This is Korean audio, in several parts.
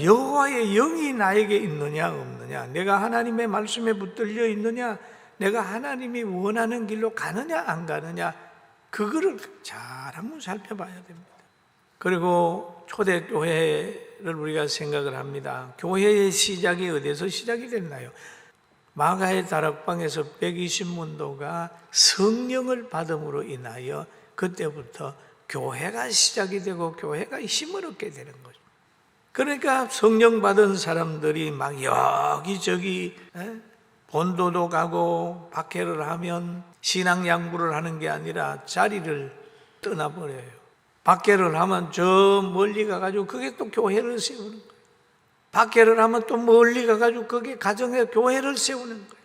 여호와의 영이 나에게 있느냐 없느냐, 내가 하나님의 말씀에 붙들려 있느냐, 내가 하나님이 원하는 길로 가느냐 안 가느냐, 그거를 잘 한번 살펴봐야 됩니다. 그리고 초대교회를 우리가 생각을 합니다. 교회의 시작이 어디서 시작이 됐나요? 마가의 다락방에서 120문도가 성령을 받음으로 인하여 그때부터 교회가 시작이 되고 교회가 힘을 얻게 되는 거죠. 그러니까 성령 받은 사람들이 막 여기저기 본도도 가고 박해를 하면 신앙 양구를 하는 게 아니라 자리를 떠나버려요. 박해를 하면 저 멀리 가가지고 그게 또 교회를 세우는 거예요. 박해를 하면 또 멀리 가가지고 그게 가정에 교회를 세우는 거예요.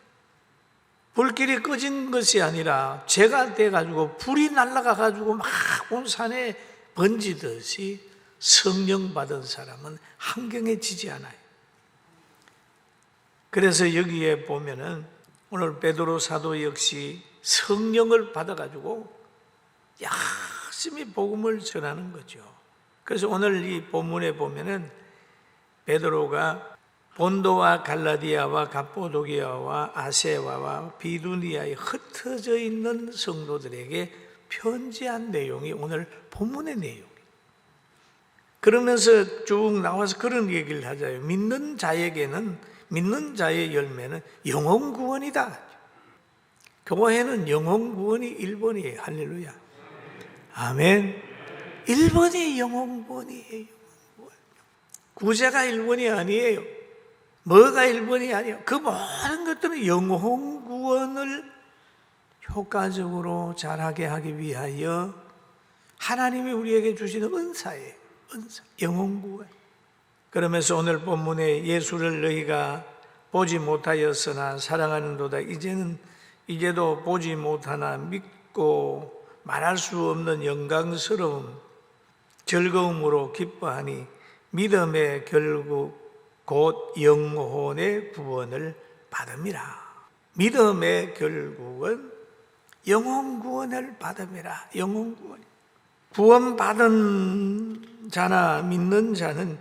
불길이 꺼진 것이 아니라 재가 돼가지고 불이 날아가가지고 막 온 산에 번지듯이 성령 받은 사람은 한경해지지 않아요. 그래서 여기에 보면은 오늘 베드로 사도 역시 성령을 받아가지고 열심히 복음을 전하는 거죠. 그래서 오늘 이 본문에 보면은 베드로가 본도와 갈라디아와 갑보도기아와 아세와와 비두니아에 흩어져 있는 성도들에게 편지한 내용이 오늘 본문의 내용이에요. 그러면서 쭉 나와서 그런 얘기를 하자요. 믿는 자에게는, 믿는 자의 열매는 영혼 구원이다. 교회는 영혼 구원이 1번이에요. 할렐루야. 아멘. 1번이 영혼 구원이에요. 구제가 1번이 아니에요. 뭐가 1번이 아니에요. 그 모든 것들은 영혼 구원을 효과적으로 잘하게 하기 위하여 하나님이 우리에게 주시는 은사예요. 은사, 영혼 구원. 그러면서 오늘 본문에 예수를 너희가 보지 못하였으나 사랑하는도다. 이제도 보지 못하나 믿고 말할 수 없는 영광스러움, 즐거움으로 기뻐하니 믿음의 결국 곧 영혼의 구원을 받음이라. 믿음의 결국은 영혼 구원을 받음이라. 영혼 구원. 구원받은 자나 믿는 자는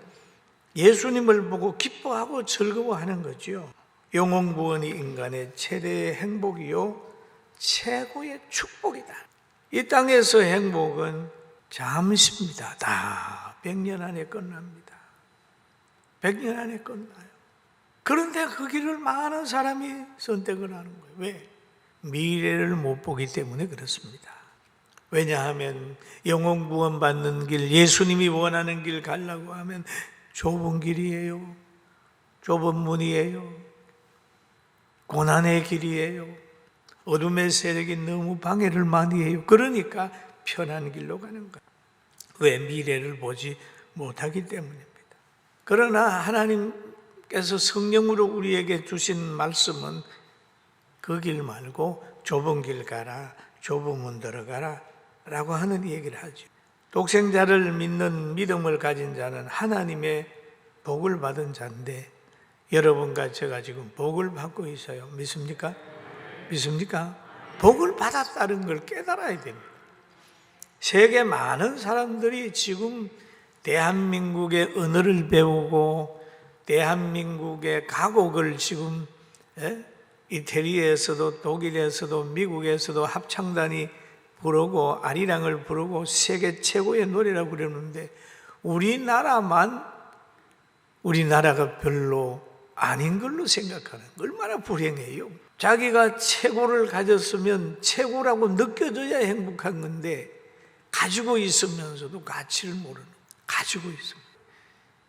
예수님을 보고 기뻐하고 즐거워하는 거죠. 영혼 구원이 인간의 최대의 행복이요 최고의 축복이다. 이 땅에서 행복은 잠시입니다. 다 100년 안에 끝납니다. 100년 안에 끝나요. 그런데 그 길을 많은 사람이 선택을 하는 거예요. 왜? 미래를 못 보기 때문에 그렇습니다. 왜냐하면 영혼 구원 받는 길, 예수님이 원하는 길 가려고 하면 좁은 길이에요. 좁은 문이에요. 고난의 길이에요. 어둠의 세력이 너무 방해를 많이 해요. 그러니까 편한 길로 가는 거예요. 왜? 미래를 보지 못하기 때문입니다. 그러나 하나님께서 성령으로 우리에게 주신 말씀은 그 길 말고 좁은 길 가라, 좁은 문 들어가라 라고 하는 얘기를 하죠. 독생자를 믿는 믿음을 가진 자는 하나님의 복을 받은 자인데 여러분과 제가 지금 복을 받고 있어요. 믿습니까? 믿습니까? 복을 받았다는 걸 깨달아야 됩니다. 세계 많은 사람들이 지금 대한민국의 언어를 배우고 대한민국의 가곡을 지금 이태리에서도 독일에서도 미국에서도 합창단이 부르고 아리랑을 부르고 세계 최고의 노래라고 그러는데 우리나라가 별로 아닌 걸로 생각하는, 얼마나 불행해요. 자기가 최고를 가졌으면 최고라고 느껴져야 행복한 건데 가지고 있으면서도 가치를 모르는, 가지고 있습니다.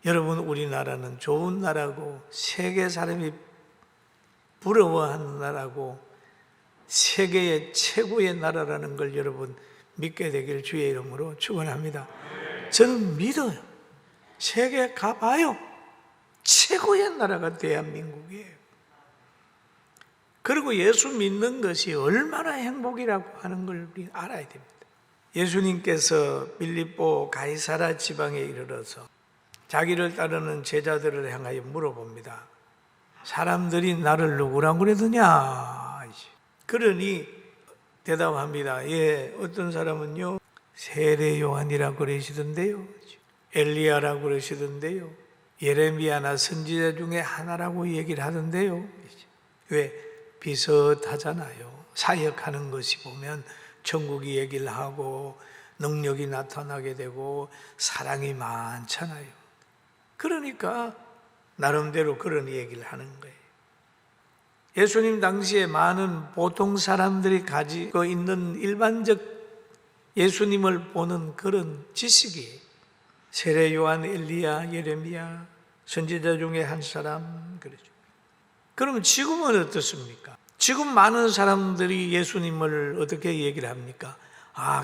여러분, 우리나라는 좋은 나라고 세계 사람이 부러워하는 나라고 세계의 최고의 나라라는 걸 여러분 믿게 되길 주의 이름으로 축원합니다. 저는 믿어요. 세계 가봐요. 최고의 나라가 대한민국이에요. 그리고 예수 믿는 것이 얼마나 행복이라고 하는 걸 우리 알아야 됩니다. 예수님께서 빌립보 가이사라 지방에 이르러서 자기를 따르는 제자들을 향하여 물어봅니다. 사람들이 나를 누구라고 그러더냐? 그러니 대답합니다. 예, 어떤 사람은요 세례 요한이라고 그러시던데요, 엘리야라고 그러시던데요, 예레미야나 선지자 중에 하나라고 얘기를 하던데요. 왜? 비슷하잖아요. 사역하는 것이 보면 천국이 얘기를 하고 능력이 나타나게 되고 사랑이 많잖아요. 그러니까 나름대로 그런 얘기를 하는 거예요. 예수님 당시에 많은 보통 사람들이 가지고 있는 일반적 예수님을 보는 그런 지식이 세례 요한, 엘리야, 예레미야, 선지자 중에 한 사람 그러죠. 그럼 지금은 어떻습니까? 지금 많은 사람들이 예수님을 어떻게 얘기를 합니까?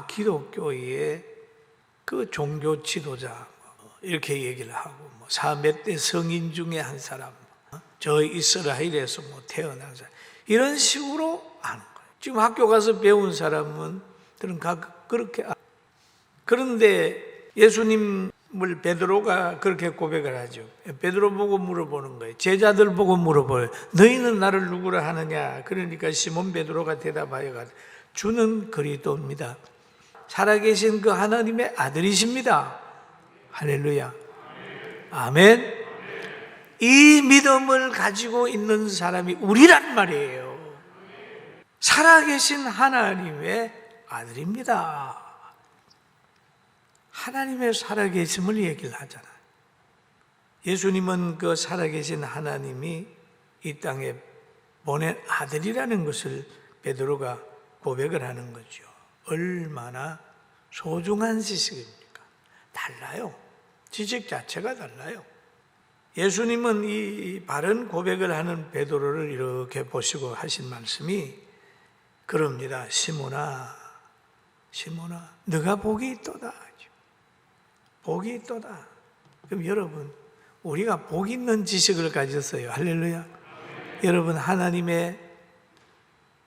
기독교의 그 종교 지도자 이렇게 얘기를 하고 몇 대 성인 중에 한 사람, 저 이스라엘에서 태어난 사람 이런 식으로 하는 거예요. 지금 학교 가서 배운 사람은 그렇게 그런데 예수님을 베드로가 그렇게 고백을 하죠. 베드로 보고 물어보는 거예요. 제자들 보고 물어봐요. 너희는 나를 누구라 하느냐? 그러니까 시몬 베드로가 대답하여 주는 그리스도입니다. 살아계신 그 하나님의 아들이십니다. 할렐루야. 아멘. 이 믿음을 가지고 있는 사람이 우리란 말이에요. 살아계신 하나님의 아들입니다. 하나님의 살아계심을 얘기를 하잖아요. 예수님은 그 살아계신 하나님이 이 땅에 보낸 아들이라는 것을 베드로가 고백을 하는 거죠. 얼마나 소중한 지식입니까? 달라요. 지식 자체가 달라요. 예수님은 이 바른 고백을 하는 베드로를 이렇게 보시고 하신 말씀이 그럽니다. 시몬아, 너가 복이 있도다. 복이 있도다. 그럼 여러분, 우리가 복 있는 지식을 가졌어요. 할렐루야. 여러분, 하나님의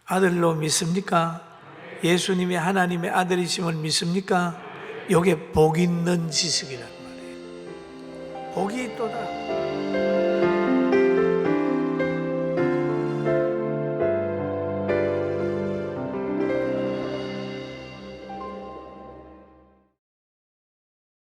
아들로 믿습니까? 예수님이 하나님의 아들이심을 믿습니까? 이게 복 있는 지식이란 말이에요. 복이 있도다.